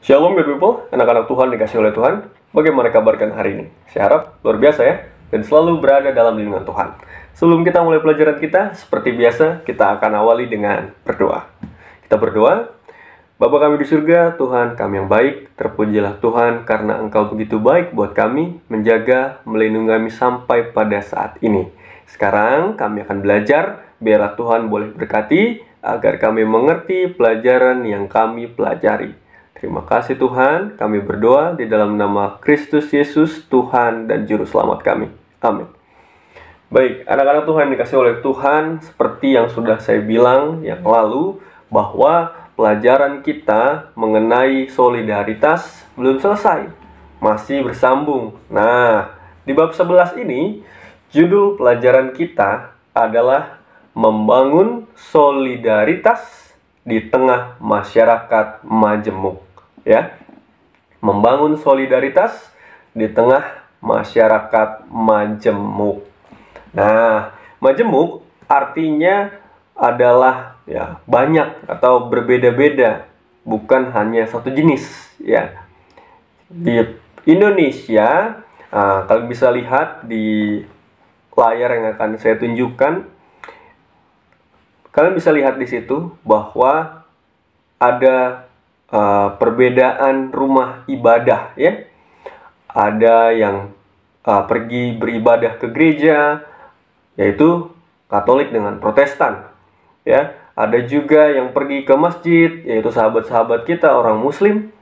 Shalom good people, anak-anak Tuhan dikasih oleh Tuhan. Bagaimana kabar kalian hari ini? Saya harap luar biasa ya, dan selalu berada dalam lindungan Tuhan. Sebelum kita mulai pelajaran kita, seperti biasa, kita akan awali dengan berdoa. Kita berdoa. Bapa kami di surga, Tuhan kami yang baik, terpujilah Tuhan karena Engkau begitu baik buat kami, menjaga, melindungi kami sampai pada saat ini. Sekarang kami akan belajar, biarlah Tuhan boleh berkati, agar kami mengerti pelajaran yang kami pelajari. Terima kasih Tuhan, kami berdoa di dalam nama Kristus Yesus, Tuhan dan Juru Selamat kami. Amin. Baik, anak-anak Tuhan dikasih oleh Tuhan, seperti yang sudah saya bilang yang lalu, bahwa pelajaran kita mengenai solidaritas belum selesai, masih bersambung. Nah, di bab 11 ini, judul pelajaran kita adalah membangun solidaritas di tengah masyarakat majemuk. Ya, membangun solidaritas di tengah masyarakat majemuk. Nah, majemuk artinya adalah ya banyak atau berbeda-beda, bukan hanya satu jenis. Ya, di Indonesia, kalian bisa lihat di layar yang akan saya tunjukkan. Kalian bisa lihat di situ bahwa ada perbedaan rumah ibadah, ya. Ada yang pergi beribadah ke gereja, yaitu Katolik dengan Protestan, ya. Ada juga yang pergi ke masjid, yaitu sahabat-sahabat kita orang Muslim.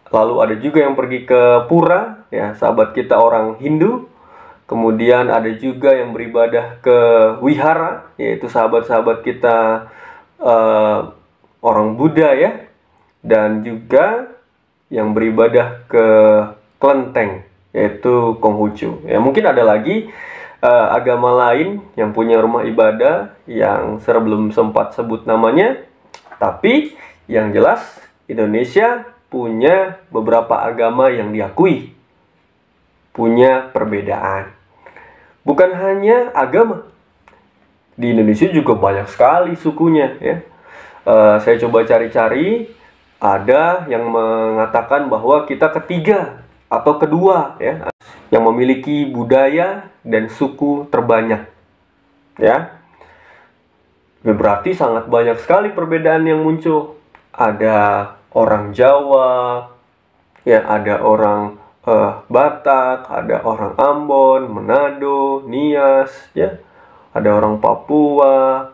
Lalu ada juga yang pergi ke pura, ya, sahabat kita orang Hindu. Kemudian ada juga yang beribadah ke wihara, yaitu sahabat-sahabat kita orang Buddha, ya. Dan juga yang beribadah ke kelenteng, yaitu Konghucu. Ya, mungkin ada lagi agama lain yang punya rumah ibadah yang saya belum sempat sebut namanya. Tapi yang jelas Indonesia punya beberapa agama yang diakui, punya perbedaan. Bukan hanya agama, di Indonesia juga banyak sekali sukunya, ya. Saya coba cari-cari. Ada yang mengatakan bahwa kita ketiga atau kedua, ya, yang memiliki budaya dan suku terbanyak, ya. Berarti sangat banyak sekali perbedaan yang muncul. Ada orang Jawa, ya, ada orang Batak, ada orang Ambon, Manado, Nias, ya, ada orang Papua,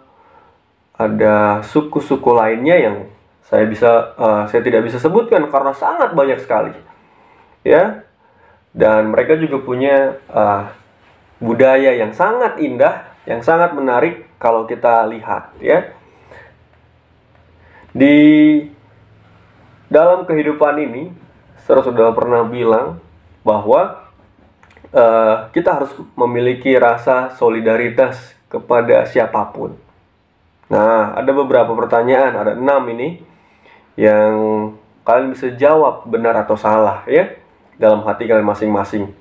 ada suku-suku lainnya yang saya tidak bisa sebutkan karena sangat banyak sekali, ya. Dan mereka juga punya budaya yang sangat indah, yang sangat menarik kalau kita lihat, ya. Di dalam kehidupan ini, saya sudah pernah bilang bahwa kita harus memiliki rasa solidaritas kepada siapapun. Nah, ada beberapa pertanyaan, ada 6 ini yang kalian bisa jawab benar atau salah, ya, dalam hati kalian masing-masing.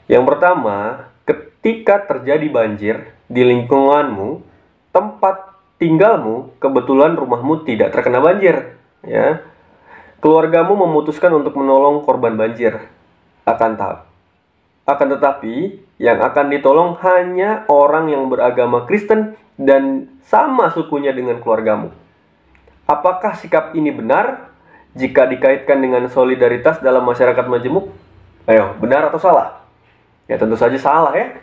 Yang pertama, ketika terjadi banjir di lingkunganmu, tempat tinggalmu, kebetulan rumahmu tidak terkena banjir, ya. Keluargamu memutuskan untuk menolong korban banjir. Akan tetapi, yang akan ditolong hanya orang yang beragama Kristen dan sama sukunya dengan keluargamu. Apakah sikap ini benar jika dikaitkan dengan solidaritas dalam masyarakat majemuk? Ayo, benar atau salah? Ya, tentu saja salah, ya.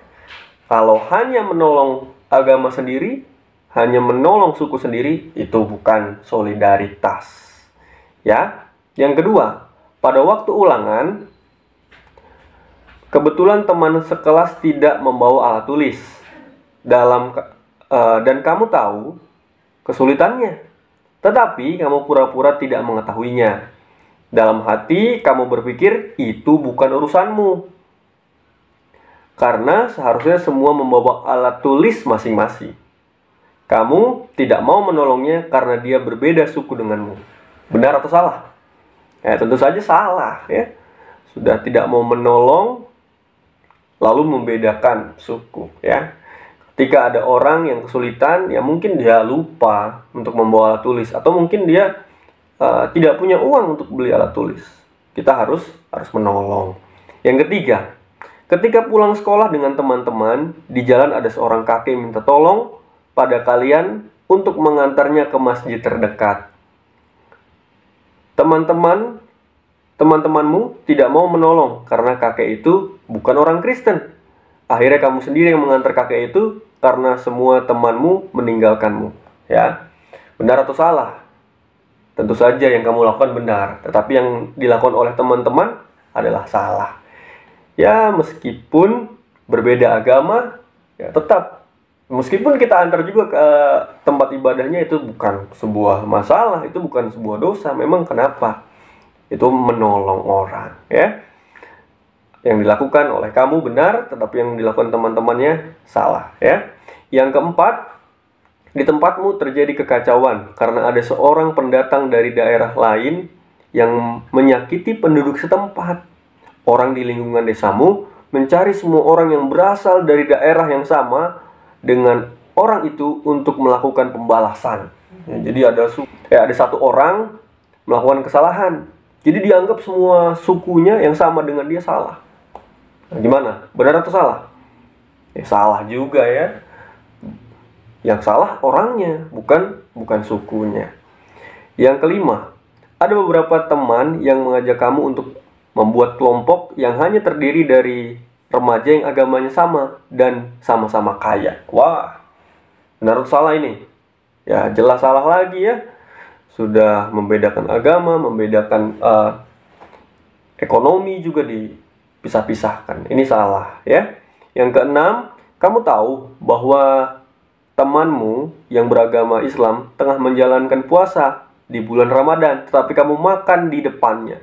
Kalau hanya menolong agama sendiri, hanya menolong suku sendiri, itu bukan solidaritas, ya. Yang kedua, pada waktu ulangan, kebetulan teman sekelas tidak membawa alat tulis dan kamu tahu kesulitannya. Tetapi kamu pura-pura tidak mengetahuinya. Dalam hati kamu berpikir itu bukan urusanmu. Karena seharusnya semua membawa alat tulis masing-masing. Kamu tidak mau menolongnya karena dia berbeda suku denganmu. Benar atau salah? Ya, tentu saja salah, ya. Sudah tidak mau menolong lalu membedakan suku, ya. Ketika ada orang yang kesulitan, ya mungkin dia lupa untuk membawa alat tulis, atau mungkin dia tidak punya uang untuk beli alat tulis. Kita harus menolong. Yang ketiga, ketika pulang sekolah dengan teman-teman, di jalan ada seorang kakek minta tolong pada kalian untuk mengantarnya ke masjid terdekat. Teman-temanmu tidak mau menolong karena kakek itu bukan orang Kristen. Akhirnya kamu sendiri yang mengantar kakek itu karena semua temanmu meninggalkanmu. Ya, benar atau salah? Tentu saja yang kamu lakukan benar, tetapi yang dilakukan oleh teman-teman adalah salah. Ya, meskipun berbeda agama, ya tetap. Meskipun kita antar juga ke tempat ibadahnya, itu bukan sebuah masalah, itu bukan sebuah dosa. Memang kenapa? Itu menolong orang, ya. Yang dilakukan oleh kamu benar, tetapi yang dilakukan teman-temannya salah, ya. Yang keempat, di tempatmu terjadi kekacauan karena ada seorang pendatang dari daerah lain yang menyakiti penduduk setempat. Orang di lingkungan desamu mencari semua orang yang berasal dari daerah yang sama dengan orang itu untuk melakukan pembalasan. Ya, jadi ada satu orang melakukan kesalahan. Jadi dianggap semua sukunya yang sama dengan dia salah. Nah, gimana? Benar atau salah? Ya, salah juga ya. Yang salah orangnya, bukan sukunya. Yang kelima, ada beberapa teman yang mengajak kamu untuk membuat kelompok yang hanya terdiri dari remaja yang agamanya sama dan sama-sama kaya. Wah, benar atau salah ini? Ya, jelas salah lagi ya. Sudah membedakan agama, membedakan ekonomi juga dipisah-pisahkan. Ini salah ya. Yang keenam, kamu tahu bahwa temanmu yang beragama Islam tengah menjalankan puasa di bulan Ramadan, tetapi kamu makan di depannya.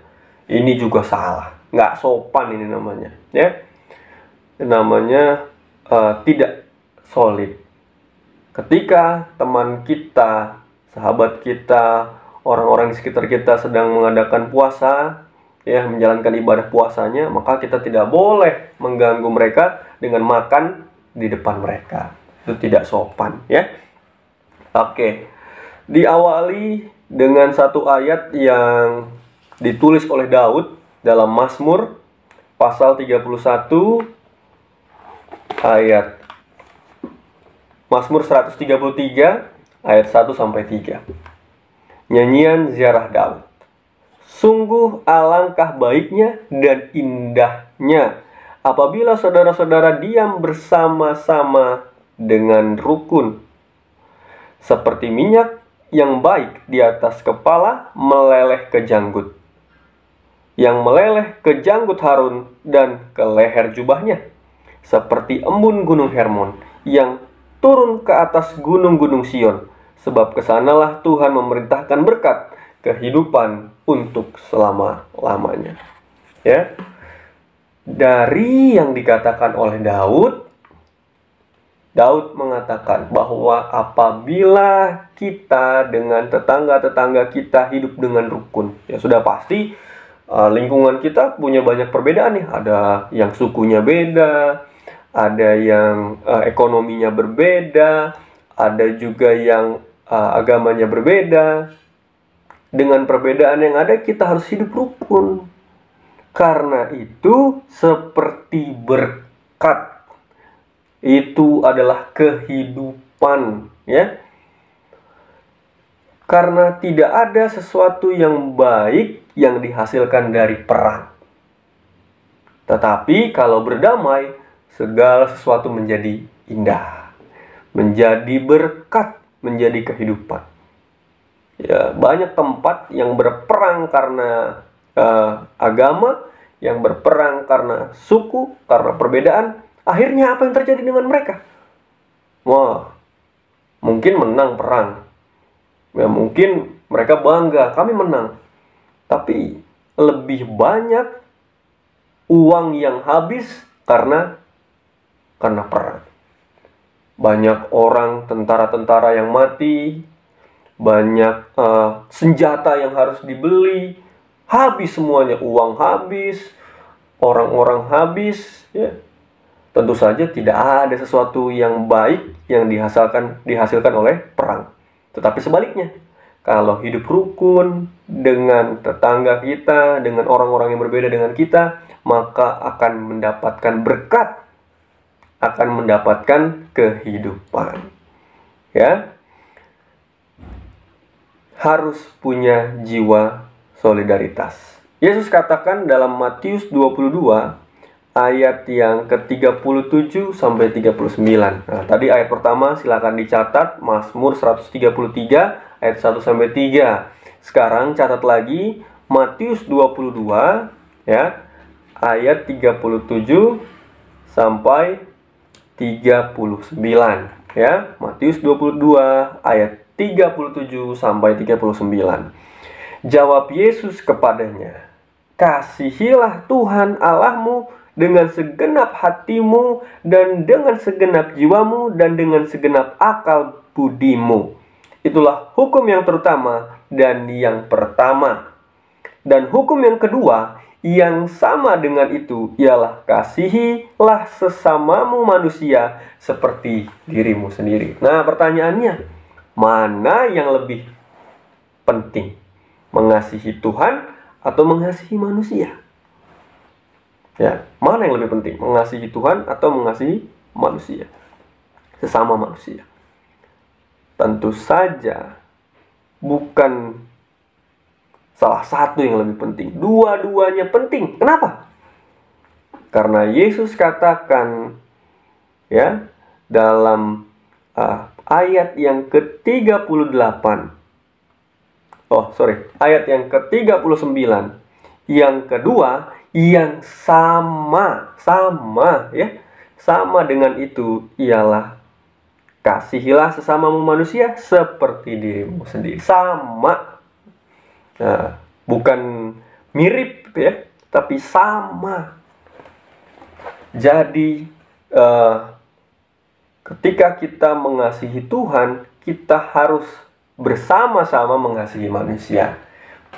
Ini juga salah. Nggak sopan ini namanya ya. Namanya tidak solid. Ketika teman kita, sahabat kita, orang-orang di sekitar kita sedang mengadakan puasa, ya, menjalankan ibadah puasanya, maka kita tidak boleh mengganggu mereka dengan makan di depan mereka. Itu tidak sopan, ya. Oke. Diawali dengan satu ayat yang ditulis oleh Daud dalam Mazmur pasal 31 ayat Mazmur 133 ayat 1 sampai 3. Nyanyian ziarah Daud. Sungguh alangkah baiknya dan indahnya apabila saudara-saudara diam bersama-sama dengan rukun. Seperti minyak yang baik di atas kepala meleleh ke janggut. Yang meleleh ke janggut Harun dan ke leher jubahnya. Seperti embun gunung Hermon yang turun ke atas gunung-gunung Sion. Sebab kesanalah Tuhan memerintahkan berkat kehidupan untuk selama-lamanya. Ya. Dari yang dikatakan oleh Daud mengatakan bahwa apabila kita dengan tetangga-tetangga kita hidup dengan rukun, ya sudah pasti lingkungan kita punya banyak perbedaan nih. Ada yang sukunya beda, ada yang ekonominya berbeda, ada juga yang agamanya berbeda. Dengan perbedaan yang ada, kita harus hidup rukun. Karena itu seperti berkat. Itu adalah kehidupan, ya. Karena tidak ada sesuatu yang baik yang dihasilkan dari perang. Tetapi kalau berdamai, segala sesuatu menjadi indah, menjadi berkat, menjadi kehidupan. Ya, banyak tempat yang berperang karena agama, yang berperang karena suku, karena perbedaan. Akhirnya apa yang terjadi dengan mereka? Wah, mungkin menang perang. Ya, mungkin mereka bangga, kami menang. Tapi lebih banyak uang yang habis karena perang. Banyak orang, tentara-tentara yang mati, banyak senjata yang harus dibeli, habis semuanya, uang habis, orang-orang habis, ya. Tentu saja tidak ada sesuatu yang baik yang dihasilkan oleh perang. Tetapi sebaliknya, kalau hidup rukun dengan tetangga kita, dengan orang-orang yang berbeda dengan kita, maka akan mendapatkan berkat, akan mendapatkan kehidupan. Ya, harus punya jiwa solidaritas. Yesus katakan dalam Matius 22 ayat yang ke-37 sampai 39. Nah, tadi ayat pertama silakan dicatat, Mazmur 133 ayat 1 sampai 3. Sekarang catat lagi Matius 22 ya, ayat 37 sampai 39 ya. Matius 22 ayat 37 sampai 39. Jawab Yesus kepadanya, "Kasihilah Tuhan Allahmu dengan segenap hatimu dan dengan segenap jiwamu dan dengan segenap akal budimu. Itulah hukum yang terutama dan yang pertama. Dan hukum yang kedua yang sama dengan itu ialah kasihilah sesamamu manusia seperti dirimu sendiri." Nah, pertanyaannya, mana yang lebih penting? Mengasihi Tuhan atau mengasihi manusia? Ya, mana yang lebih penting? Mengasihi Tuhan atau mengasihi manusia? Sesama manusia. Tentu saja bukan salah satu yang lebih penting. Dua-duanya penting. Kenapa? Karena Yesus katakan ya dalam ayat yang ke-38. Ayat yang ke-39. Yang kedua, yang sama ya. Sama dengan itu ialah kasihilah sesamamu manusia seperti dirimu sendiri. Sama. Nah, bukan mirip ya, tapi sama. Jadi ketika kita mengasihi Tuhan, kita harus bersama-sama mengasihi manusia.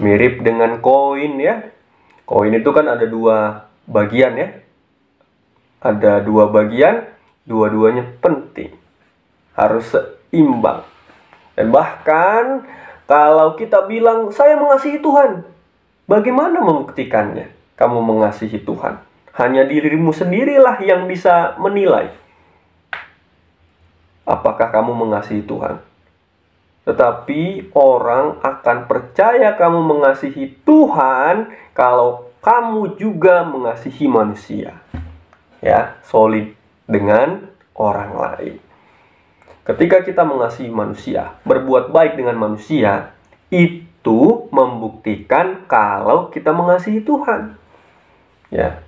Mirip dengan koin ya. Koin itu kan ada dua bagian ya. Ada dua bagian, dua-duanya penting. Harus seimbang. Dan bahkan kalau kita bilang saya mengasihi Tuhan, bagaimana membuktikannya? Kamu mengasihi Tuhan. Hanya dirimu sendirilah yang bisa menilai apakah kamu mengasihi Tuhan. Tetapi orang akan percaya kamu mengasihi Tuhan kalau kamu juga mengasihi manusia. Ya, solid dengan orang lain. Ketika kita mengasihi manusia, berbuat baik dengan manusia, itu membuktikan kalau kita mengasihi Tuhan. Ya.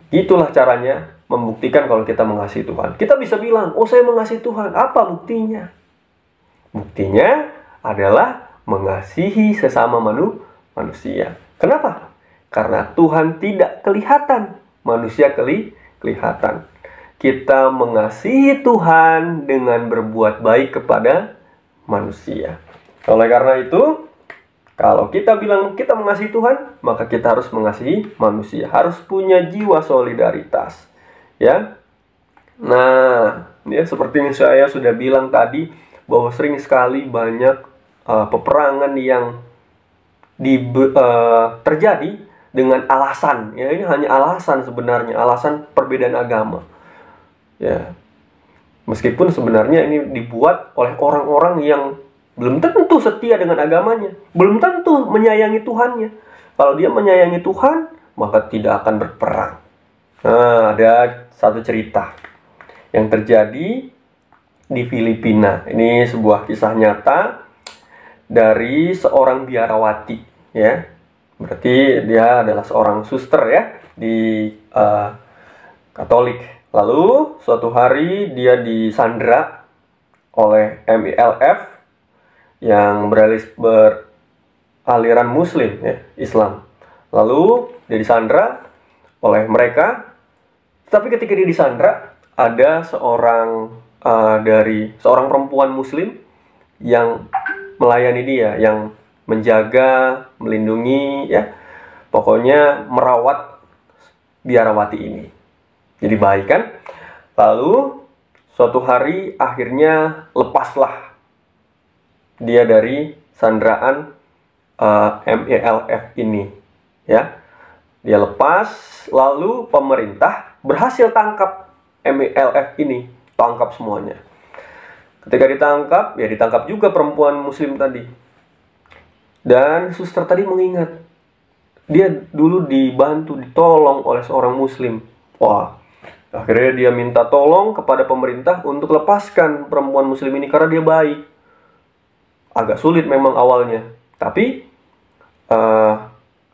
Itulah caranya membuktikan kalau kita mengasihi Tuhan. Kita bisa bilang, "Oh, saya mengasihi Tuhan." Apa buktinya? Buktinya adalah mengasihi sesama manusia. Kenapa? Karena Tuhan tidak kelihatan, manusia kelihatan. Kita mengasihi Tuhan dengan berbuat baik kepada manusia. Oleh karena itu, kalau kita bilang kita mengasihi Tuhan, maka kita harus mengasihi manusia. Harus punya jiwa solidaritas. Ya. Nah, ya seperti yang saya sudah bilang tadi, bahwa sering sekali banyak peperangan yang terjadi dengan alasan. Ya, ini hanya alasan sebenarnya, alasan perbedaan agama. Ya, meskipun sebenarnya ini dibuat oleh orang-orang yang belum tentu setia dengan agamanya, belum tentu menyayangi Tuhannya. Kalau dia menyayangi Tuhan, maka tidak akan berperang. Nah, ada satu cerita yang terjadi di Filipina. Ini sebuah kisah nyata dari seorang biarawati, ya. Berarti dia adalah seorang suster ya di Katolik. Lalu suatu hari dia disandra oleh MILF yang beraliran Muslim ya, Islam. Lalu dia disandra oleh mereka. Tapi ketika dia disandra, ada seorang seorang perempuan Muslim yang melayani dia, yang menjaga, melindungi, ya, pokoknya merawat biarawati ini. Jadi baik kan? Lalu suatu hari akhirnya lepaslah dia dari sandraan MELF ini, ya. Dia lepas, lalu pemerintah berhasil tangkap MELF ini, tangkap semuanya. Ketika ditangkap, ya ditangkap juga perempuan muslim tadi. Dan suster tadi mengingat, dia dulu dibantu, ditolong oleh seorang muslim. Wah, akhirnya dia minta tolong kepada pemerintah untuk lepaskan perempuan muslim ini karena dia baik. Agak sulit memang awalnya, tapi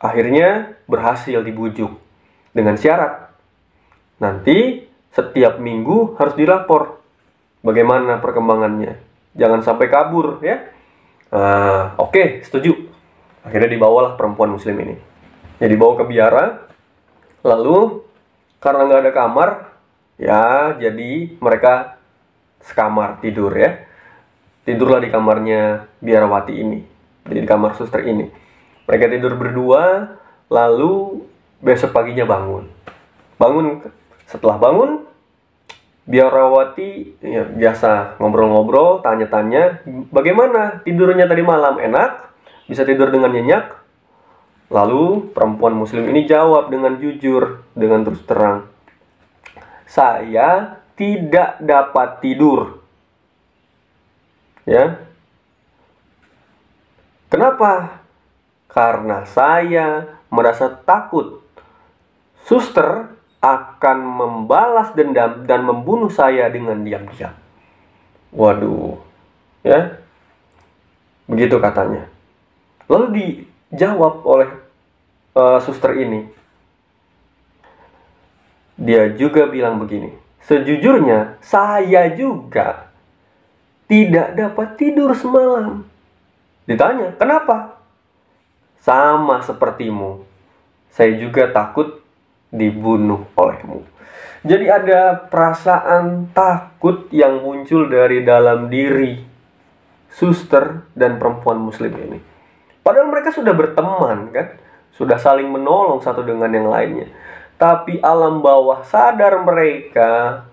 akhirnya berhasil dibujuk dengan syarat nanti setiap minggu harus dilapor bagaimana perkembangannya, jangan sampai kabur, ya. Oke, setuju. Akhirnya dibawalah perempuan muslim ini. Ya, dibawa ke biara. Lalu karena nggak ada kamar, ya jadi mereka sekamar tidur, ya. Tidurlah di kamarnya biarawati ini, di kamar suster ini. Mereka tidur berdua. Lalu besok paginya bangun. Setelah bangun, biarawati ya, biasa ngobrol-ngobrol, tanya-tanya, bagaimana tidurnya tadi malam, enak? Bisa tidur dengan nyenyak? Lalu perempuan muslim ini jawab dengan jujur, dengan terus terang, saya tidak dapat tidur. Ya. Kenapa? Karena saya merasa takut suster akan membalas dendam dan membunuh saya dengan diam-diam. Waduh, ya, begitu katanya. Lalu dijawab oleh suster ini. Dia juga bilang begini, sejujurnya saya juga tidak dapat tidur semalam. Ditanya, kenapa? Sama sepertimu, saya juga takut dibunuh olehmu. Jadi ada perasaan takut yang muncul dari dalam diri suster dan perempuan muslim ini. Padahal mereka sudah berteman, kan? Sudah saling menolong satu dengan yang lainnya. Tapi alam bawah sadar mereka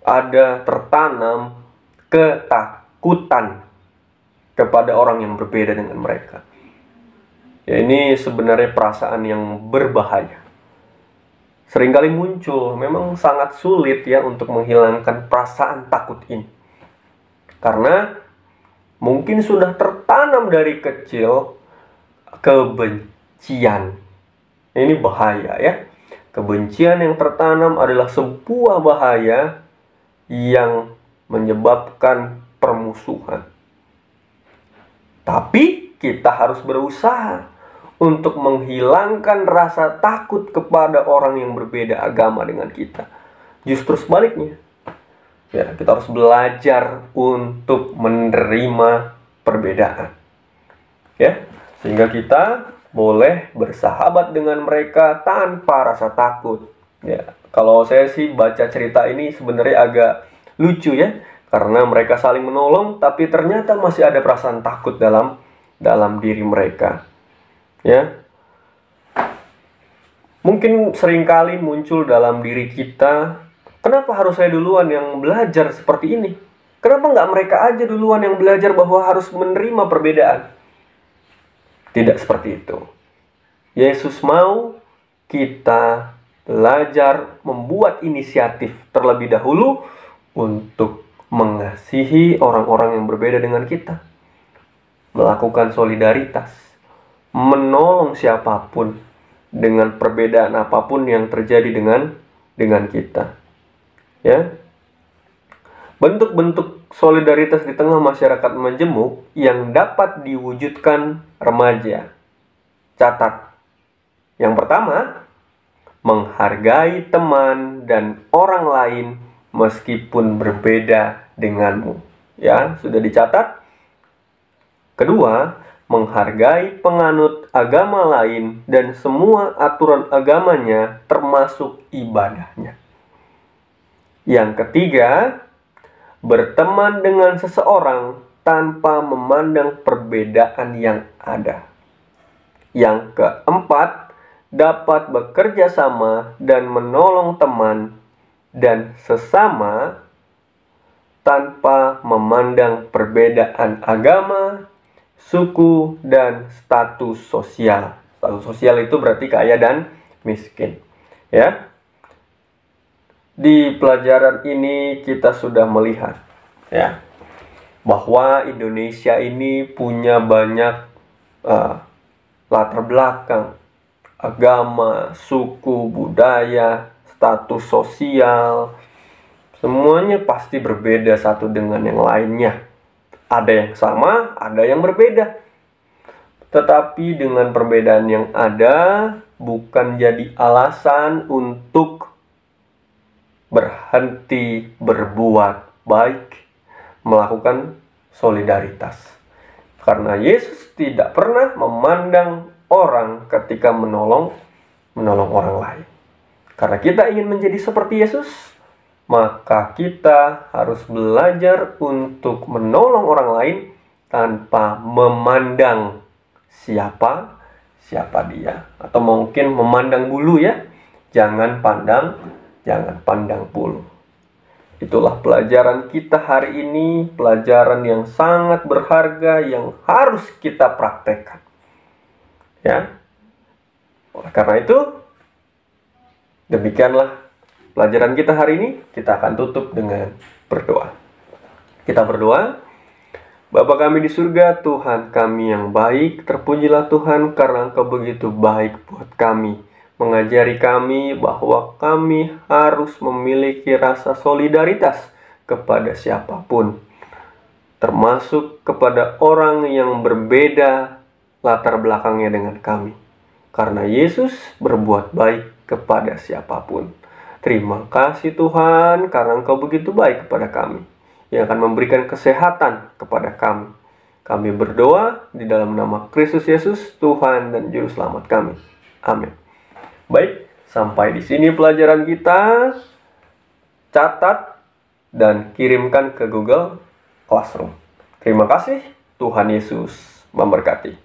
ada tertanam ketakutan kepada orang yang berbeda dengan mereka. Ya, ini sebenarnya perasaan yang berbahaya. Seringkali muncul, memang sangat sulit ya untuk menghilangkan perasaan takut ini. Karena mungkin sudah tertanam dari kecil kebencian. Ini bahaya ya. Kebencian yang tertanam adalah sebuah bahaya yang menyebabkan permusuhan. Tapi kita harus berusaha untuk menghilangkan rasa takut kepada orang yang berbeda agama dengan kita. Justru sebaliknya. Ya, kita harus belajar untuk menerima perbedaan. Ya, sehingga kita boleh bersahabat dengan mereka tanpa rasa takut. Ya, kalau saya sih baca cerita ini sebenarnya agak lucu ya, karena mereka saling menolong tapi ternyata masih ada perasaan takut dalam diri mereka. Ya. Mungkin seringkali muncul dalam diri kita, kenapa harus saya duluan yang belajar seperti ini? Kenapa nggak mereka aja duluan yang belajar bahwa harus menerima perbedaan? Tidak seperti itu. Yesus mau kita belajar membuat inisiatif terlebih dahulu untuk mengasihi orang-orang yang berbeda dengan kita. Melakukan solidaritas. Menolong siapapun dengan perbedaan apapun yang terjadi dengan kita. Ya. Bentuk-bentuk solidaritas di tengah masyarakat majemuk yang dapat diwujudkan remaja. Catat. Yang pertama, menghargai teman dan orang lain meskipun berbeda denganmu. Ya, sudah dicatat. Kedua, menghargai penganut agama lain dan semua aturan agamanya termasuk ibadahnya. Yang ketiga, berteman dengan seseorang tanpa memandang perbedaan yang ada. Yang keempat, dapat bekerja sama dan menolong teman dan sesama tanpa memandang perbedaan agama, suku, dan status sosial. Status sosial itu berarti kaya dan miskin. Ya. Di pelajaran ini kita sudah melihat ya bahwa Indonesia ini punya banyak latar belakang, agama, suku, budaya, status sosial. Semuanya pasti berbeda satu dengan yang lainnya. Ada yang sama, ada yang berbeda. Tetapi dengan perbedaan yang ada, bukan jadi alasan untuk berhenti berbuat baik, melakukan solidaritas. Karena Yesus tidak pernah memandang orang ketika menolong orang lain. Karena kita ingin menjadi seperti Yesus, maka kita harus belajar untuk menolong orang lain tanpa memandang siapa dia. Atau mungkin memandang bulu ya. Jangan pandang bulu. Itulah pelajaran kita hari ini, pelajaran yang sangat berharga yang harus kita praktekkan. Ya. Oleh karena itu, demikianlah pelajaran kita hari ini. Kita akan tutup dengan berdoa. Kita berdoa. Bapa kami di surga, Tuhan kami yang baik, terpujilah Tuhan karena Engkau begitu baik buat kami. Mengajari kami bahwa kami harus memiliki rasa solidaritas kepada siapapun, termasuk kepada orang yang berbeda latar belakangnya dengan kami. Karena Yesus berbuat baik kepada siapapun. Terima kasih Tuhan karena Engkau begitu baik kepada kami, yang akan memberikan kesehatan kepada kami. Kami berdoa di dalam nama Kristus Yesus, Tuhan dan Juru Selamat kami. Amin. Baik, sampai di sini pelajaran kita. Catat dan kirimkan ke Google Classroom. Terima kasih, Tuhan Yesus memberkati.